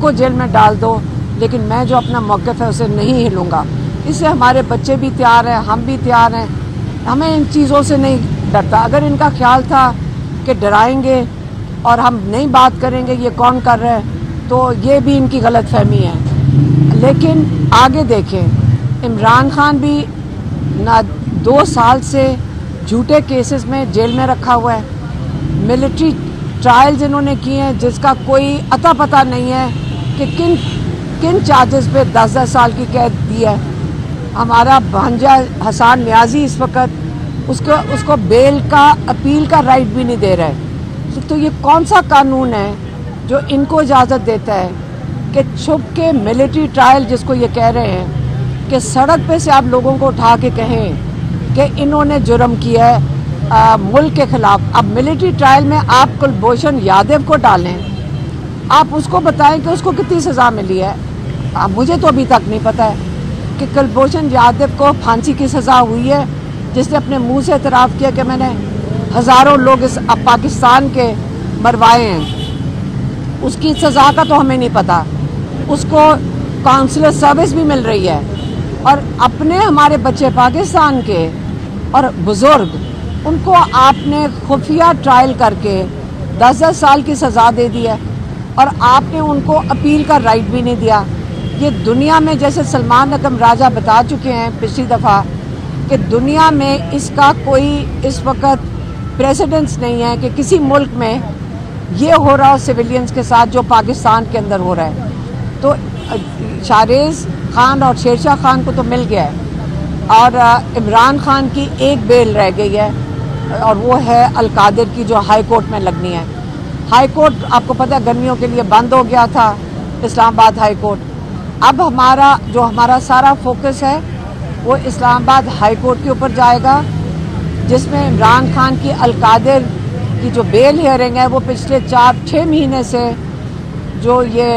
को जेल में डाल दो, लेकिन मैं जो अपना मौक़िफ़ है उसे नहीं हिलूँगा। इससे हमारे बच्चे भी तैयार हैं, हम भी तैयार हैं, हमें इन चीज़ों से नहीं डरता। अगर इनका ख्याल था कि डराएंगे और हम नहीं बात करेंगे ये कौन कर रहा है, तो ये भी इनकी गलतफहमी है। लेकिन आगे देखें, इमरान खान भी ना 2 साल से झूठे केसेस में जेल में रखा हुआ है। मिलिट्री ट्रायल्स इन्होंने किए हैं जिसका कोई अता पता नहीं है कि किन चार्जेस पे 10-10 साल की कैद दी है। हमारा भांजा हसन न्याजी इस वक्त उसको बेल का अपील का राइट भी नहीं दे रहा है। तो ये कौन सा कानून है जो इनको इजाज़त देता है कि छुप के मिलिट्री ट्रायल, जिसको ये कह रहे हैं कि सड़क पे से आप लोगों को उठा के कहें कि इन्होंने जुर्म किया है मुल्क के ख़िलाफ़। अब मिलिट्री ट्रायल में आप कुलभूषण यादव को डालें, आप उसको बताएं कि उसको कितनी सज़ा मिली है। मुझे तो अभी तक नहीं पता है कि कुलभूषण यादव को फांसी की सज़ा हुई है, जिसने अपने मुंह से एतराफ़ किया कि मैंने हज़ारों लोग इस पाकिस्तान के मरवाए हैं। उसकी सज़ा का तो हमें नहीं पता। उसको काउंसलर सर्विस भी मिल रही है, और अपने हमारे बच्चे पाकिस्तान के और बुज़ुर्ग, उनको आपने खुफिया ट्रायल करके 10-10 साल की सज़ा दे दी है, और आपने उनको अपील का राइट भी नहीं दिया। ये दुनिया में, जैसे सलमान अकरम राजा बता चुके हैं पिछली दफ़ा, कि दुनिया में इसका कोई इस वक्त प्रेसिडेंस नहीं है कि किसी मुल्क में ये हो रहा हो सिविलियंस के साथ जो पाकिस्तान के अंदर हो रहा है। तो शाहरेज़ खान और शेरशाह खान को तो मिल गया है, और इमरान खान की एक बेल रह गई है, और वो है अल-कादिर की, जो हाई कोर्ट में लगनी है। हाई कोर्ट आपको पता है गर्मियों के लिए बंद हो गया था, इस्लामाबाद हाई कोर्ट। अब हमारा सारा फोकस है वो इस्लामाबाद हाई कोर्ट के ऊपर जाएगा, जिसमें इमरान खान की अल-कादिर की जो बेल हियरिंग है वो पिछले 4-6 महीने से, जो ये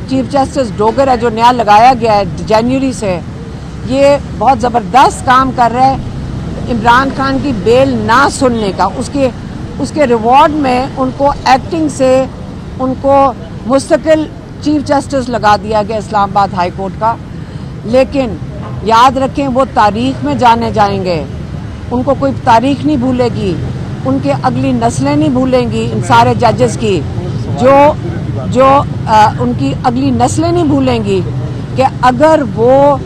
चीफ जस्टिस डोगर है जो नया लगाया गया है जनवरी से, ये बहुत ज़बरदस्त काम कर रहा है इमरान खान की बेल ना सुनने का। उसके रिवॉर्ड में उनको एक्टिंग से उनको मुस्तकिल चीफ जस्टिस लगा दिया गया इस्लामाबाद हाई कोर्ट का। लेकिन याद रखें, वो तारीख में जाने जाएंगे, उनको कोई तारीख नहीं भूलेगी, उनके अगली नस्लें नहीं भूलेंगी इन सारे जजेस की, जो उनकी अगली नस्लें नहीं भूलेंगी कि अगर वो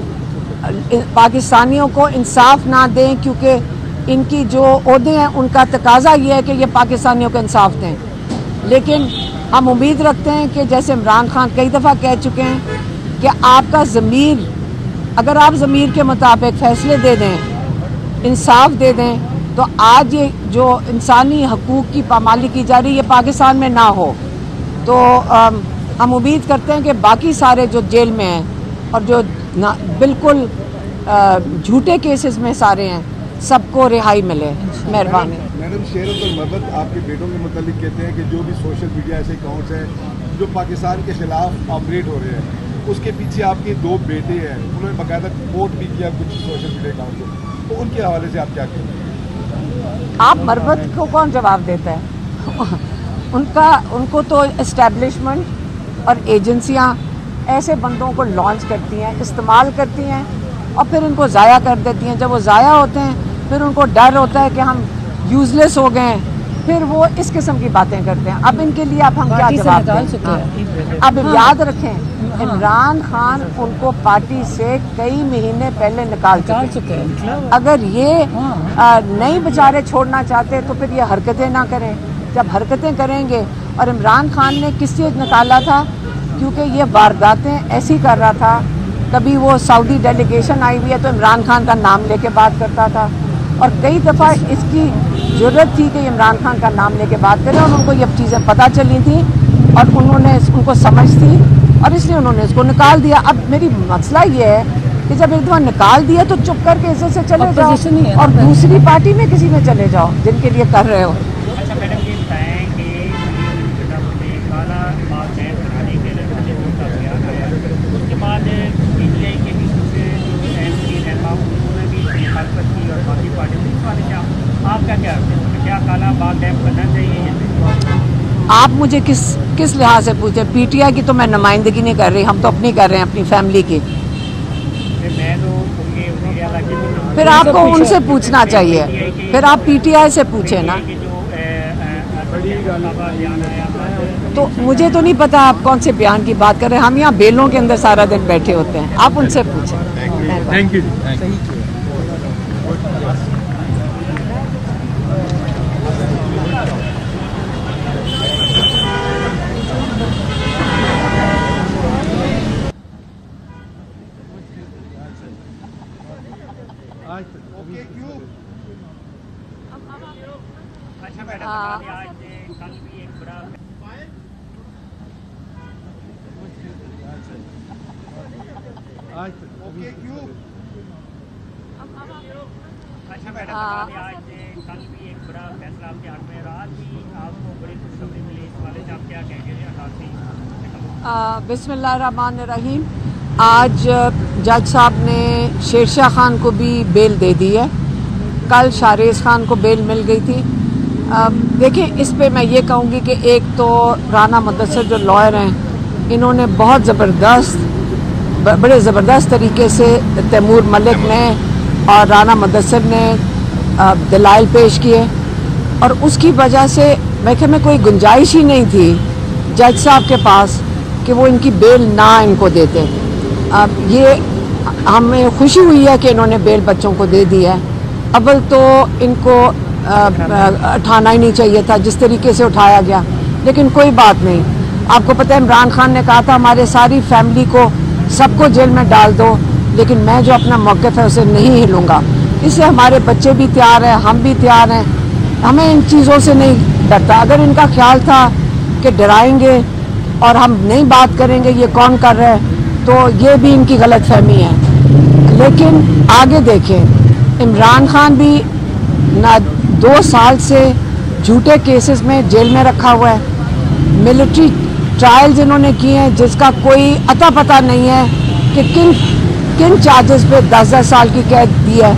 पाकिस्तानियों को इंसाफ ना दें, क्योंकि इनकी जो ओहदे हैं उनका तकाजा ये है कि ये पाकिस्तानियों को इंसाफ दें। लेकिन हम उम्मीद रखते हैं कि जैसे इमरान खान कई दफ़ा कह चुके हैं कि आपका ज़मीर, अगर आप ज़मीर के मुताबिक फ़ैसले दे दें, इंसाफ दे दें, तो आज ये जो इंसानी हकूक़ की पामाली की जा रही है पाकिस्तान में ना हो। तो हम उम्मीद करते हैं कि बाकी सारे जो जेल में हैं और जो बिल्कुल झूठे केसेस में सारे हैं, सबको रिहाई मिले। मेहरबानी। मैडम, शेर अब्दुल मर्बत आपके बेटों के मुतालिक कहते हैं कि जो भी सोशल मीडिया ऐसे अकाउंट्स हैं जो पाकिस्तान के खिलाफ ऑपरेट हो रहे हैं, उसके पीछे आपके 2 बेटे हैं, उन्होंने बाकायदा कोट भी किया कुछ सोशल मीडिया अकाउंट को, तो उनके हवाले से आप क्या कहेंगे? आप मर्बत को कौन जवाब देता है? उनको तो एस्टेब्लिशमेंट और एजेंसियां ऐसे बंदों को लॉन्च करती हैं, इस्तेमाल करती हैं, और फिर इनको ज़ाया कर देती हैं। जब वो ज़ाया होते हैं फिर उनको डर होता है कि हम यूजलेस हो गए हैं, फिर वो इस किस्म की बातें करते हैं। अब इनके लिए अब हम क्या जवाब दें? अब याद रखें, इमरान खान उनको पार्टी से कई महीने पहले निकाल चुके हैं। अगर ये नहीं बेचारे छोड़ना चाहते तो फिर ये हरकतें ना करें। जब हरकतें करेंगे, और इमरान खान ने किस लिए निकाला था? क्योंकि ये वारदातें ऐसी कर रहा था। कभी वो सऊदी डेलीगेशन आई हुई है तो इमरान खान का नाम लेके बात करता था, और कई दफ़ा इसकी ज़रूरत थी कि इमरान खान का नाम लेके बात करें, और उनको ये चीज़ें पता चली थी और उनको समझ थी, और इसलिए उन्होंने इसको निकाल दिया। अब मेरी मसला ये है कि जब एक दफ़ा निकाल दिया तो चुप करके इज्जत से चले जाओ और दूसरी पार्टी में किसी में चले जाओ जिनके लिए कर रहे हो। अच्छा मैडम, ये बताएं कि काला बाग बैन कराने के लिए का बयान आया, उसके बाद PTI के भी कुछ जो MP रहता उन्होंने भी मुखालफत की और बाकी पार्टियों ने। इस बारे में आप क्या कहते हैं? क्या काला बाग डैम करना चाहिए? आप मुझे किस लिहाज से पूछे? पीटीआई की तो मैं नुमाइंदगी नहीं कर रही, हम तो अपनी कर रहे हैं, अपनी फैमिली की। फिर आपको उनसे पूछना चाहिए, फिर आप पीटीआई से पूछे ना। तो मुझे तो नहीं पता आप कौन से बयान की बात कर रहे हैं। हम यहाँ बेलों के अंदर सारा दिन बैठे होते हैं, आप उनसे पूछें। Thank you. अच्छा मैडम, आज कल भी एक बड़ा अच्छा मैडम, आज कल भी एक बड़ा फैसला आपके हाथ में रहा कि आपको बड़ी खुशखबरी मिली, इस वाले से आप क्या कहेंगे? बिस्मिल्लाहिर्रहमानिर्रहीम। आज जज साहब ने शेरशाह खान को भी बेल दे दी है। कल शारेज़ खान को बेल मिल गई थी। देखिए, इस पे मैं ये कहूँगी कि एक तो राना मुदस्सिर जो लॉयर हैं, इन्होंने बहुत बड़े ज़बरदस्त तरीके से तैमूर मलिक ने और राना मुदस्सिर ने दलाइल पेश किए, और उसकी वजह से मैं ख्याल में कोई गुंजाइश ही नहीं थी जज साहब के पास कि वो इनकी बेल ना इनको देते। ये हमें खुशी हुई है कि इन्होंने बेल बच्चों को दे दी है। अव्वल तो इनको उठाना ही नहीं चाहिए था जिस तरीके से उठाया गया, लेकिन कोई बात नहीं। आपको पता है इमरान खान ने कहा था हमारे सारी फैमिली को सबको जेल में डाल दो, लेकिन मैं जो अपना मौक़िफ़ है उसे नहीं हिलूँगा। इससे हमारे बच्चे भी तैयार हैं, हम भी तैयार हैं, हमें इन चीज़ों से नहीं डरता। अगर इनका ख्याल था कि डराएंगे और हम नहीं बात करेंगे ये कौन कर रहा है, तो ये भी इनकी गलतफहमी है। लेकिन आगे देखें, इमरान खान भी ना 2 साल से झूठे केसेस में जेल में रखा हुआ है। मिलिट्री ट्रायल्स इन्होंने किए हैं जिसका कोई अता पता नहीं है कि किन चार्जेस पे 10-10 साल की कैद दी है।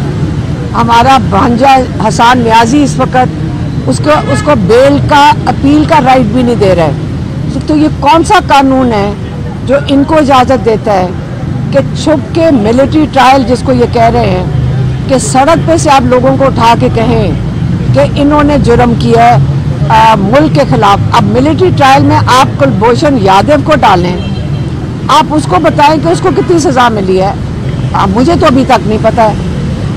हमारा भांजा हसन न्याजी इस वक्त उसको बेल का अपील का राइट भी नहीं दे रहे। तो ये कौन सा कानून है जो इनको इजाज़त देता है कि छुप के मिलिट्री ट्रायल, जिसको ये कह रहे हैं कि सड़क पे से आप लोगों को उठा के कहें कि इन्होंने जुर्म किया है मुल्क के खिलाफ। अब मिलिट्री ट्रायल में आप कुलभूषण यादव को डालें, आप उसको बताएं कि उसको कितनी सज़ा मिली है। मुझे तो अभी तक नहीं पता है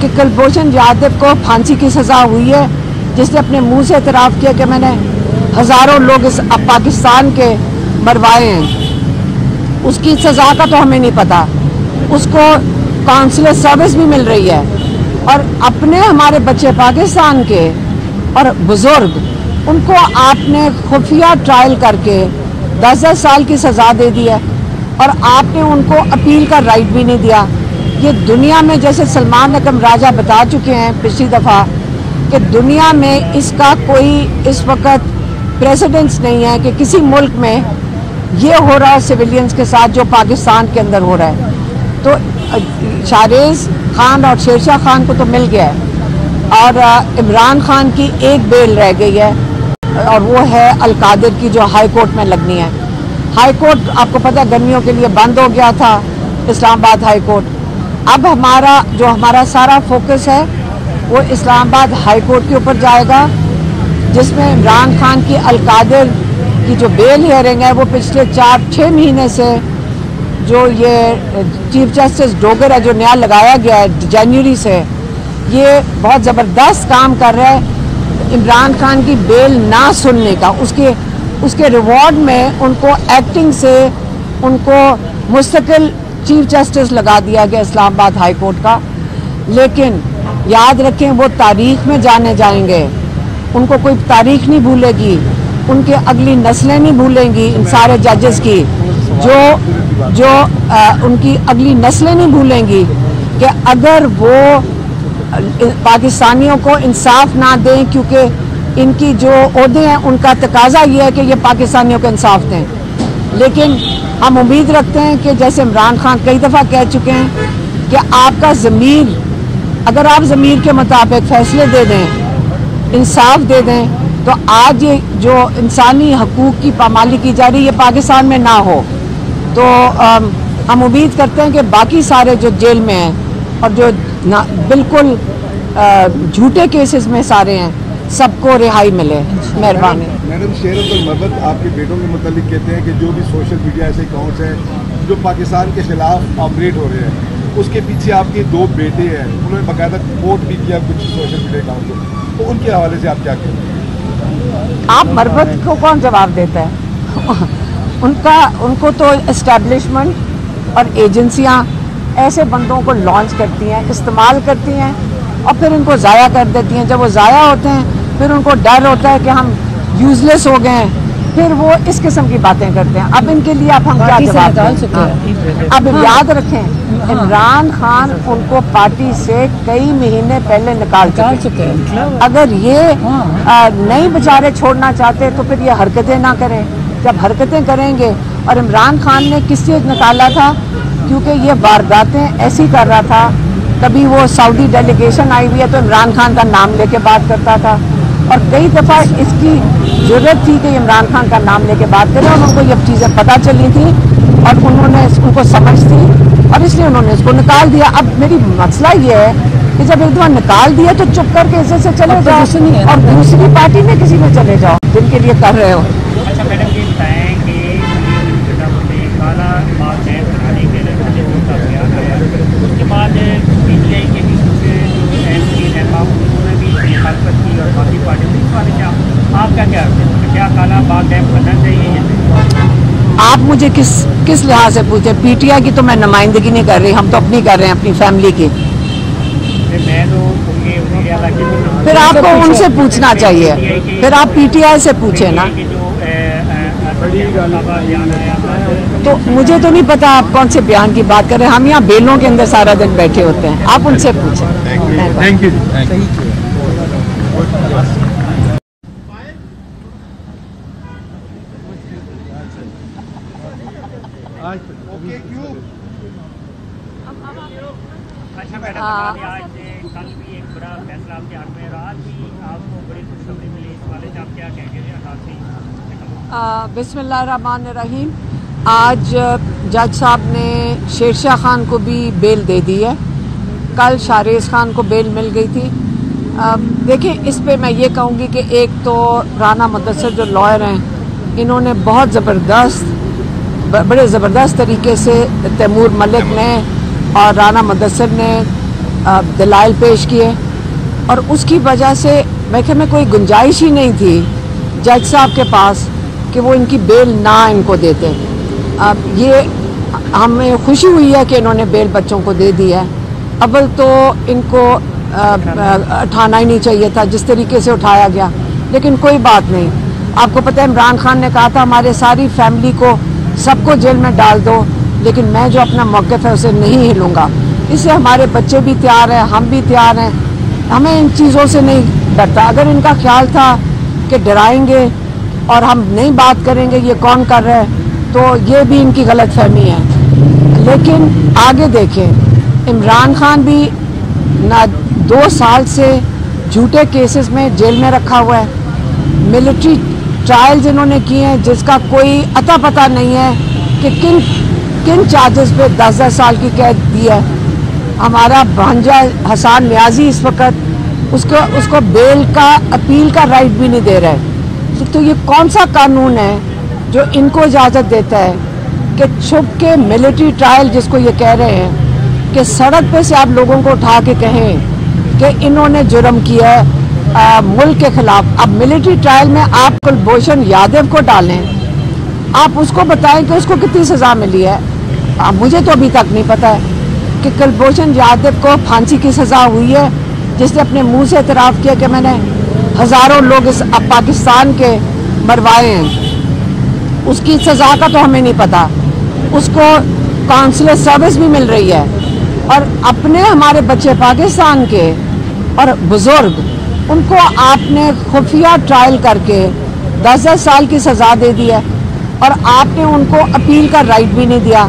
कि कुलभूषण यादव को फांसी की सज़ा हुई है, जिसने अपने मुंह से इतराफ़ किया कि मैंने हज़ारों लोग इस पाकिस्तान के मरवाए हैं। उसकी सज़ा का तो हमें नहीं पता। उसको काउंसलर सर्विस भी मिल रही है, और अपने हमारे बच्चे पाकिस्तान के और बुज़ुर्ग, उनको आपने खुफिया ट्रायल करके 10-10 साल की सज़ा दे दी है, और आपने उनको अपील का राइट भी नहीं दिया। ये दुनिया में, जैसे सलमान अकरम राजा बता चुके हैं पिछली दफ़ा, कि दुनिया में इसका कोई इस वक्त प्रेसिडेंस नहीं है कि किसी मुल्क में ये हो रहा है सिविलियंस के साथ जो पाकिस्तान के अंदर हो रहा है। तो शारेज़ खान और शेरशाह खान को तो मिल गया है, और इमरान खान की एक बेल रह गई है, और वो है अल-कादिर की, जो हाई कोर्ट में लगनी है। हाई कोर्ट आपको पता है गर्मियों के लिए बंद हो गया था, इस्लामाबाद हाई कोर्ट। अब हमारा सारा फोकस है वो इस्लामाबाद हाई कोर्ट के ऊपर जाएगा, जिसमें इमरान खान की अल-कादिर की जो बेल हियरिंग है, वो पिछले 4-6 महीने से जो ये चीफ जस्टिस डोगर है, जो नया लगाया गया है जनवरी से, ये बहुत ज़बरदस्त काम कर रहा है इमरान खान की बेल ना सुनने का। उसके रिवॉर्ड में उनको एक्टिंग से उनको मुस्तकिल चीफ जस्टिस लगा दिया गया इस्लामाबाद हाई कोर्ट का। लेकिन याद रखें, वो तारीख में जाने जाएंगे, उनको कोई तारीख नहीं भूलेगी, उनके अगली नस्लें नहीं भूलेंगी इन सारे जजेस की, जो उनकी अगली नस्लें नहीं भूलेंगी कि अगर वो पाकिस्तानियों को इंसाफ ना दें, क्योंकि इनकी जो ओहदे हैं उनका तकाजा ये है कि ये पाकिस्तानियों को इंसाफ दें। लेकिन हम उम्मीद रखते हैं कि जैसे इमरान खान कई दफ़ा कह चुके हैं कि आपका ज़मीर, अगर आप ज़मीर के मुताबिक फ़ैसले दे दें, इंसाफ दे दें, तो आज ये जो इंसानी हकूक़ की पामाली की जा रही है ये पाकिस्तान में ना हो। तो हम उम्मीद करते हैं कि बाकी सारे जो जेल में हैं और जो बिल्कुल झूठे केसेस में सारे हैं सबको रिहाई मिले। मेहरबानी। मैडम शेर अब्दुल मबद आपके बेटों के मुतालिक कहते हैं कि जो भी सोशल मीडिया ऐसे अकाउंट्स हैं जो पाकिस्तान के खिलाफ ऑपरेट हो रहे हैं उसके पीछे आपके 2 बेटे हैं, उन्होंने बाकायदा रिपोर्ट भी किया कुछ सोशल मीडिया अकाउंट को, तो उनके हवाले से आप क्या कहेंगे? आप मरबत को कौन जवाब देता है? उनको तो एस्टेब्लिशमेंट और एजेंसियां ऐसे बंदों को लॉन्च करती हैं, इस्तेमाल करती हैं और फिर इनको ज़ाया कर देती हैं। जब वो ज़ाया होते हैं फिर उनको डर होता है कि हम यूजलेस हो गए हैं, फिर वो इस किस्म की बातें करते हैं। अब इनके लिए आप हम क्या जवाब दें? अब याद रखें इमरान खान उनको पार्टी से कई महीने पहले निकाल चुके हैं। अगर ये नहीं बेचारे छोड़ना चाहते तो फिर ये हरकतें ना करें। जब हरकतें करेंगे, और इमरान खान ने किस चीज़ निकाला था? क्योंकि ये वारदातें ऐसी कर रहा था। कभी वो सऊदी डेलीगेशन आई हुई है तो इमरान खान का नाम लेके बात करता था, और कई दफ़ा इसकी ज़रूरत थी कि इमरान खान का नाम लेके बात करें, और उनको ये चीज़ें पता चली थी और उन्होंने उनको समझ थी और इसलिए उन्होंने इसको निकाल दिया। अब मेरी मसला ये है कि जब एक दफ़ा निकाल दिया तो चुप करके इसे से चले जाओ और दूसरी पार्टी में किसी में चले जाओ जिनके लिए कर रहे हो। अच्छा मैडम ये बताएं कि काला बाल नैब बनाने के लिए मुझे वोट का बयान आया, उसके बाद PTI के भी कुछ जो MP रहनुमा उन्होंने भी मुखालफत की और बाकी पार्टी में। इस बारे में आप क्या कहते हैं? क्या काला बाल नैब बनना चाहिए या नहीं? आप मुझे किस लिहाज से पूछे? PTI की तो मैं नुमाइंदगी नहीं कर रही, हम तो अपनी कर रहे हैं, अपनी फैमिली की। मैं तो फिर आपको उनसे पूछना चाहिए, फिर आप PTI से पूछे ना। तो मुझे तो नहीं पता आप कौन से बयान की बात कर रहे हैं। हम यहाँ बेलों के अंदर सारा दिन बैठे होते हैं, आप उनसे पूछें। Thank you. अच्छा मैडम आज कल भी एक बड़ा फैसला आपके हाथ में, रात भी आपको बड़ी खुशखबरी मिली, इस वाले से आप क्या कहेंगे? बिस्मिल्लाहिर्रहमानिर्रहीम। आज जज साहब ने शेरशाह खान को भी बेल दे दी है। कल शाहरेज़ खान को बेल मिल गई थी। देखिए इस पे मैं ये कहूँगी कि एक तो राना मुदस्सिर जो लॉयर हैं इन्होंने बहुत बड़े ज़बरदस्त तरीके से तैमूर मलिक ने और राना मुदस्सिर ने दलाइल पेश किए, और उसकी वजह से मैं में कोई गुंजाइश ही नहीं थी जज साहब के पास कि वो इनकी बेल ना इनको देते। अब ये हमें खुशी हुई है कि इन्होंने बेल बच्चों को दे दी है। अव्वल तो इनको उठाना ही नहीं चाहिए था जिस तरीके से उठाया गया, लेकिन कोई बात नहीं। आपको पता है इमरान खान ने कहा था हमारे सारी फैमिली को सबको जेल में डाल दो, लेकिन मैं जो अपना मौक़िफ़ है उसे नहीं हिलूँगा। इससे हमारे बच्चे भी तैयार हैं, हम भी तैयार हैं, हमें इन चीज़ों से नहीं डरता। अगर इनका ख्याल था कि डराएंगे और हम नहीं बात करेंगे ये कौन कर रहा है, तो ये भी इनकी गलत फहमी है। लेकिन आगे देखें, इमरान खान भी ना 2 साल से झूठे केसेस में जेल में रखा हुआ है। मिलिट्री ट्रायल्स इन्होंने किए हैं जिसका कोई अता पता नहीं है कि किन चार्जेस पे 10-10 साल की कैद दी है। हमारा भांजा हसन न्याजी इस वक्त उसको बेल का अपील का राइट भी नहीं दे रहा है। तो ये कौन सा कानून है जो इनको इजाज़त देता है कि छुप के मिलिट्री ट्रायल, जिसको ये कह रहे हैं कि सड़क पे से आप लोगों को उठा के कहें कि इन्होंने जुर्म किया है मुल्क के खिलाफ। अब मिलिट्री ट्रायल में आप कुलभूषण यादव को डालें, आप उसको बताएं कि उसको कितनी सज़ा मिली है। मुझे तो अभी तक नहीं पता है कि कुलभूषण यादव को फांसी की सज़ा हुई है, जिसने अपने मुंह से इतराफ़ किया कि मैंने हज़ारों लोग इस पाकिस्तान के मरवाए हैं। उसकी सज़ा का तो हमें नहीं पता। उसको काउंसलर सर्विस भी मिल रही है, और अपने हमारे बच्चे पाकिस्तान के और बुज़ुर्ग, उनको आपने खुफिया ट्रायल करके 10-10 साल की सज़ा दे दी है, और आपने उनको अपील का राइट भी नहीं दिया।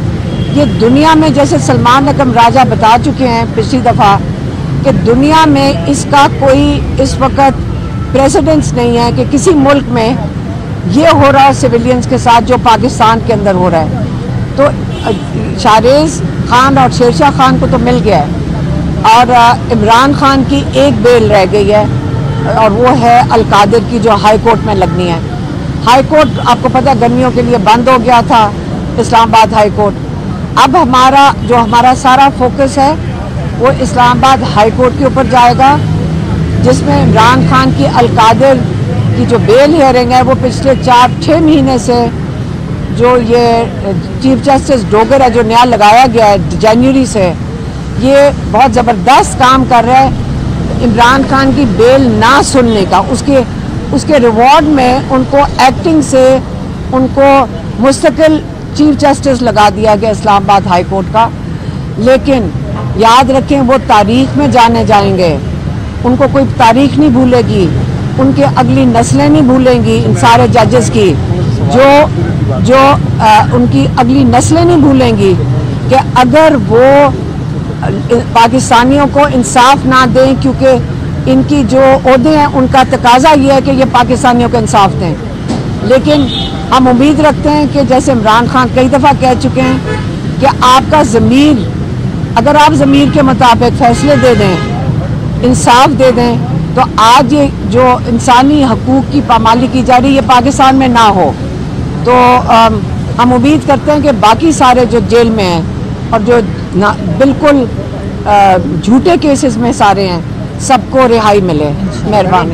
ये दुनिया में, जैसे सलमान अकरम राजा बता चुके हैं पिछली दफ़ा, कि दुनिया में इसका कोई इस वक्त प्रेसिडेंट्स नहीं है कि किसी मुल्क में ये हो रहा है सिविलियंस के साथ जो पाकिस्तान के अंदर हो रहा है। तो शाहरेज़ खान और शेरशाह खान को तो मिल गया है और इमरान खान की एक बेल रह गई है और वो है अल-कादिर की जो हाई कोर्ट में लगनी है। हाई कोर्ट आपको पता है गर्मियों के लिए बंद हो गया था, इस्लामाबाद हाई कोर्ट। अब हमारा सारा फोकस है वो इस्लामाबाद हाई कोर्ट के ऊपर जाएगा, जिसमें इमरान खान की अल-कादिर की जो बेल हियरिंग है वो पिछले 4-6 महीने से जो ये चीफ जस्टिस डोगर है जो नया लगाया गया है जनवरी से, ये बहुत ज़बरदस्त काम कर रहा है इमरान खान की बेल ना सुनने का। उसके रिवॉर्ड में उनको एक्टिंग से उनको मुस्तकिल चीफ जस्टिस लगा दिया गया इस्लामाबाद हाई कोर्ट का। लेकिन याद रखें वो तारीख में जाने जाएंगे, उनको कोई तारीख नहीं भूलेगी, उनके अगली नस्लें नहीं भूलेंगी इन सारे जजेस की, जो उनकी अगली नस्लें नहीं भूलेंगी कि अगर वो पाकिस्तानियों को इंसाफ ना दें, क्योंकि इनकी जो ओहदे हैं उनका तकाजा ये है कि ये पाकिस्तानियों को इंसाफ दें। लेकिन हम उम्मीद रखते हैं कि जैसे इमरान खान कई दफ़ा कह चुके हैं कि आपका ज़मीर, अगर आप ज़मीर के मुताबिक फैसले दे दें, इंसाफ दे दें, तो आज ये जो इंसानी हकूक़ की पामाली की जा रही है ये पाकिस्तान में ना हो। तो हम उम्मीद करते हैं कि बाकी सारे जो जेल में हैं और जो बिल्कुल झूठे केसेस में सारे हैं सबको रिहाई मिले। मेहरबानी।